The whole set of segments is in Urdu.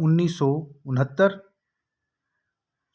1969।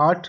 8।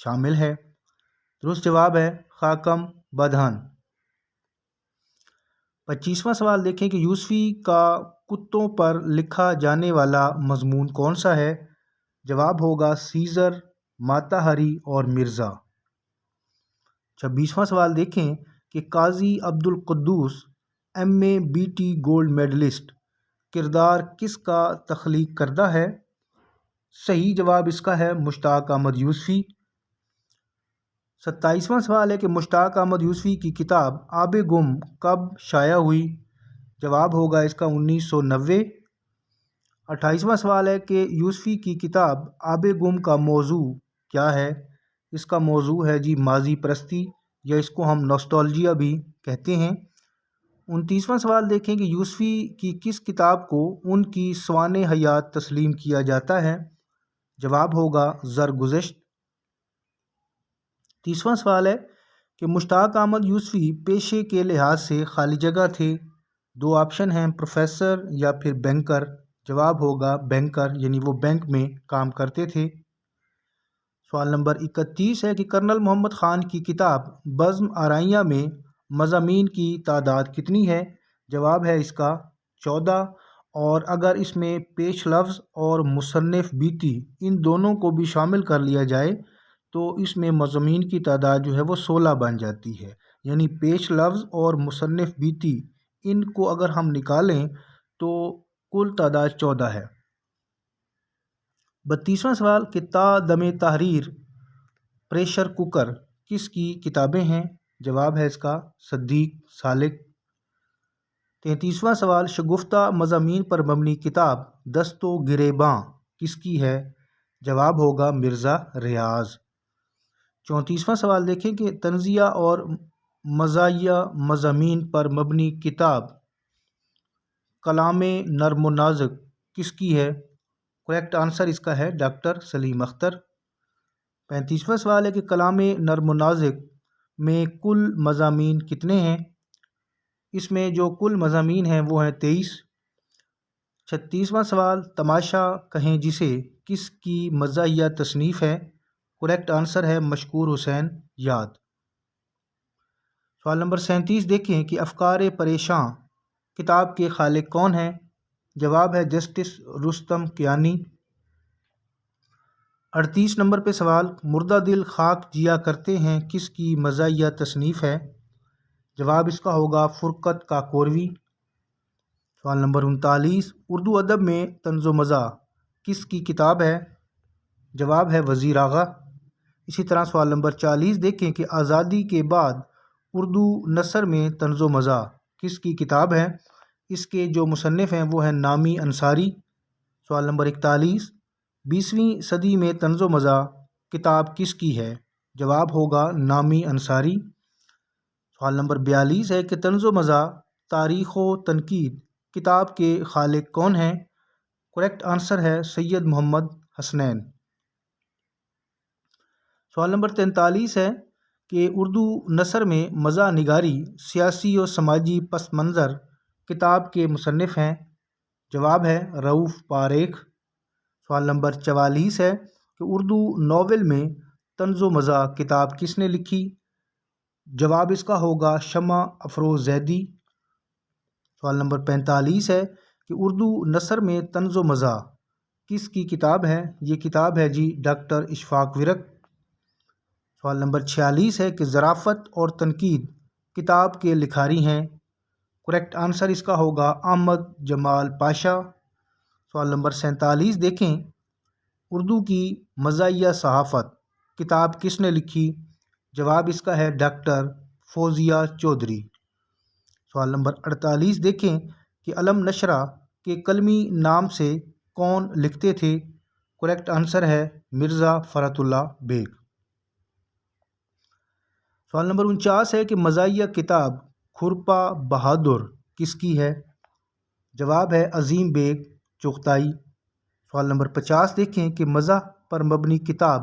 شامل ہے؟ درست جواب ہے خاکم بدہن۔ 25واں سوال دیکھیں کہ یوسفی کا کتوں پر لکھا جانے والا مضمون کون سا ہے؟ جواب ہوگا سیزر، ماتا ہری اور مرزا۔ 26واں سوال دیکھیں کہ Qazi Abdul Quddus MA BT gold medalist کردار کس کا تخلیق کردہ ہے؟ صحیح جواب اس کا ہے مشتاق احمد یوسفی۔ 27واں سوال ہے کہ مشتاق احمد یوسفی کی کتاب آب گم کب شائع ہوئی؟ جواب ہوگا اس کا 1990۔ 28واں سوال ہے کہ یوسفی کی کتاب آب گم کا موضوع کیا ہے؟ اس کا موضوع ہے جی ماضی پرستی، یا اس کو ہم نوسٹالجیا بھی کہتے ہیں۔ 29واں سوال دیکھیں کہ یوسفی کی کس کتاب کو ان کی سوانح حیات تسلیم کیا جاتا ہے؟ جواب ہوگا زرگزشت۔ 30واں سوال ہے کہ مشتاق احمد یوسفی پیشے کے لحاظ سے خالی جگہ تھے؟ دو آپشن ہیں، پروفیسر یا پھر بینکر۔ جواب ہوگا بینکر، یعنی وہ بینک میں کام کرتے تھے۔ سوال نمبر 31 ہے کہ کرنل محمد خان کی کتاب بزم آرائیاں میں مضامین کی تعداد کتنی ہے؟ جواب ہے اس کا 14، اور اگر اس میں پیش لفظ اور مصنف بیتی ان دونوں کو بھی شامل کر لیا جائے تو اس میں مضامین کی تعداد جو ہے وہ 16 بن جاتی ہے، یعنی پیش لفظ اور مصنف بیتی ان کو اگر ہم نکالیں تو کل تعداد 14 ہے۔ 32واں سوال کہ تا دم تحریر پریشر کوکر کس کی کتابیں ہیں؟ جواب ہے اس کا صدیق سالک۔ 33واں سوال شگفتہ مضامین پر مبنی کتاب دست و گریباں کس کی ہے؟ جواب ہوگا مرزا ریاض۔ 34واں سوال دیکھیں کہ تنزیہ اور مزاحیہ مضامین پر مبنی کتاب کلام نرم و نازک کس کی ہے؟ کریکٹ آنسر اس کا ہے ڈاکٹر سلیم اختر۔ 35واں سوال ہے کہ کلام نرم و نازک میں کل مضامین کتنے ہیں؟ اس میں جو کل مضامین ہیں وہ ہیں 23۔ 36واں سوال تماشا کہیں جسے کس کی مزاحیہ تصنیف ہے؟ کریکٹ آنسر ہے مشکور حسین یاد۔ سوال نمبر 37 دیکھیں کہ افکار پریشاں کتاب کے خالق کون ہیں؟ جواب ہے جسٹس رستم کیانی۔ 38 نمبر پہ سوال مردہ دل خاک جیا کرتے ہیں کس کی مزاحیہ تصنیف ہے؟ جواب اس کا ہوگا فرقت کاکوروی۔ سوال نمبر 39 اردو ادب میں طنز و مزاح کس کی کتاب ہے؟ جواب ہے وزیر آغا۔ اسی طرح سوال نمبر 40 دیکھیں کہ آزادی کے بعد اردو نثر میں طنز و مزاح کس کی کتاب ہے؟ اس کے جو مصنف ہیں وہ ہیں نامی انصاری۔ سوال نمبر 41 20ویں صدی میں طنز و مزاح کتاب کس کی ہے؟ جواب ہوگا نامی انصاری۔ سوال نمبر 42 ہے کہ طنز و مزاح تاریخ و تنقید کتاب کے خالق کون ہیں؟ کریکٹ آنسر ہے سید محمد حسنین۔ سوال نمبر 43 ہے کہ اردو نثر میں مزاح نگاری سیاسی و سماجی پس منظر کتاب کے مصنف ہیں؟ جواب ہے رؤوف پاریکھ۔ سوال نمبر 44 ہے کہ اردو ناول میں طنز و مزاح کتاب کس نے لکھی؟ جواب اس کا ہوگا شمع افروز زیدی۔ سوال نمبر 45 ہے کہ اردو نثر میں طنز و مزاح کس کی کتاب ہے؟ یہ کتاب ہے جی ڈاکٹر اشفاق ورک۔ سوال نمبر 46 ہے کہ ظرافت اور تنقید کتاب کے لکھاری ہیں؟ کریکٹ آنسر اس کا ہوگا احمد جمال پاشا۔ سوال نمبر 47 دیکھیں اردو کی مزاحیہ صحافت کتاب کس نے لکھی؟ جواب اس کا ہے ڈاکٹر فوزیہ چودھری۔ سوال نمبر 48 دیکھیں کہ علم نشرہ کے قلمی نام سے کون لکھتے تھے؟ کریکٹ آنسر ہے مرزا فرحت اللہ بیگ۔ سوال نمبر 49 ہے کہ مزاحیہ کتاب کھرپا بہادر کس کی ہے؟ جواب ہے عظیم بیگ چغتائی۔ سوال نمبر 50 دیکھیں کہ مزاح پر مبنی کتاب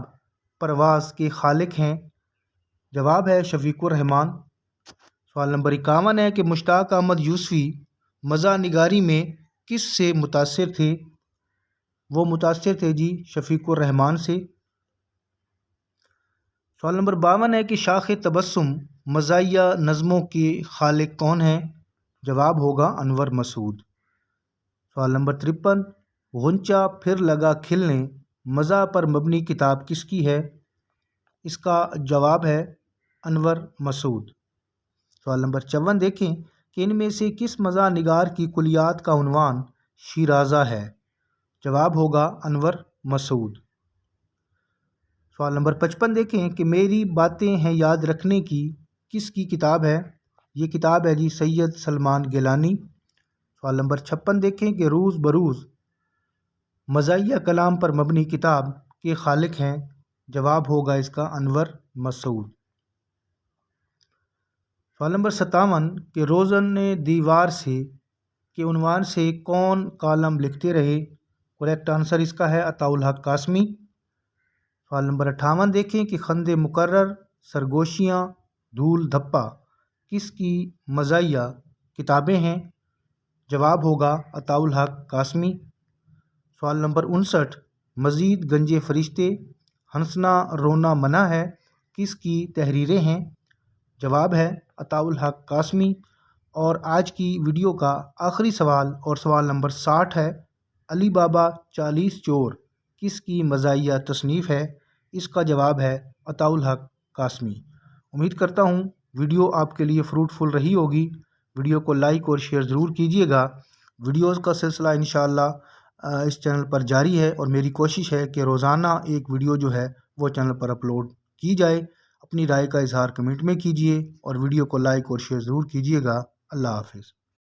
پرواز کے خالق ہیں؟ جواب ہے شفیق الرحمان۔ سوال نمبر 51 ہے کہ مشتاق احمد یوسفی مزاح نگاری میں کس سے متاثر تھے؟ وہ متاثر تھے جی شفیق الرحمان سے۔ سوال نمبر 52 ہے کہ شاخ تبسم مزاحیہ نظموں کے خالق کون ہیں؟ جواب ہوگا انور مسعود۔ سوال نمبر 53 غنچہ پھر لگا کھلنے مزاح پر مبنی کتاب کس کی ہے؟ اس کا جواب ہے انور مسعود۔ سوال نمبر 54 دیکھیں کہ ان میں سے کس مزاح نگار کی کلیات کا عنوان شیرازہ ہے؟ جواب ہوگا انور مسعود۔ سوال نمبر 55 دیکھیں کہ میری باتیں ہیں یاد رکھنے کی کس کی کتاب ہے؟ یہ کتاب ہے جی سید سلمان گیلانی۔ سوال نمبر 56 دیکھیں کہ روز بروز مزاحیہ کلام پر مبنی کتاب کے خالق ہیں؟ جواب ہوگا اس کا انور مسعود۔ سوال نمبر 57 کہ روزن دیوار سے کے عنوان سے کون کالم لکھتے رہے؟ کریکٹ آنسر اس کا ہے عطاء الحق قاسمی۔ سوال نمبر 58 دیکھیں کہ خند مکرر، سرگوشیاں، دھول دھپا کس کی مزاحیہ کتابیں ہیں؟ جواب ہوگا عطاء الحق قاسمی۔ سوال نمبر 59 مزید گنجے فرشتے، ہنسنا رونا منع ہے کس کی تحریریں ہیں؟ جواب ہے عطاء الحق قاسمی۔ اور آج کی ویڈیو کا آخری سوال اور سوال نمبر 60 ہے علی بابا 40 چور کس کی مزاحیہ تصنیف ہے؟ اس کا جواب ہے عطاء الحق قاسمی۔ امید کرتا ہوں ویڈیو آپ کے لیے فروٹفل رہی ہوگی۔ ویڈیو کو لائک اور شیئر ضرور کیجیے گا۔ ویڈیوز کا سلسلہ انشاءاللہ اس چینل پر جاری ہے اور میری کوشش ہے کہ روزانہ ایک ویڈیو جو ہے وہ چینل پر اپلوڈ کی جائے۔ اپنی رائے کا اظہار کمنٹ میں کیجیے اور ویڈیو کو لائک اور شیئر ضرور کیجیے گا۔ اللہ حافظ۔